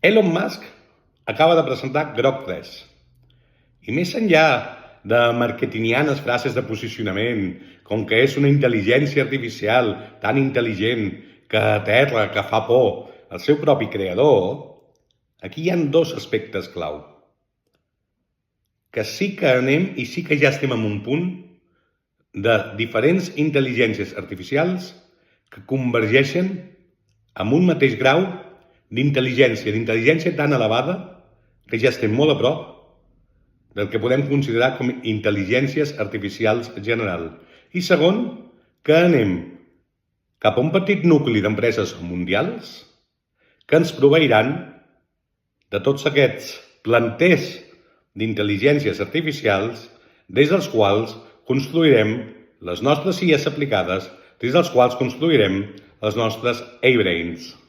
Elon Musk acaba de presentar Grok 3 i més enllà de marketingianes frases de posicionament com que és una intel·ligència artificial tan intel·ligent que aterra, que fa por al seu propi creador, aquí hi ha dos aspectes clau. Que sí que anem i sí que ja estem en un punt de diferents intel·ligències artificials que convergeixen amb un mateix grau d'intel·ligència tan elevada que ja estem molt a prop del que podem considerar com intel·ligències artificials general. I segon, que anem cap a un petit nucli d'empreses mundials que ens proveiran de tots aquests planters d'intel·ligències artificials des dels quals construirem les nostres IAs aplicades, des dels quals construirem els nostres A-Brains.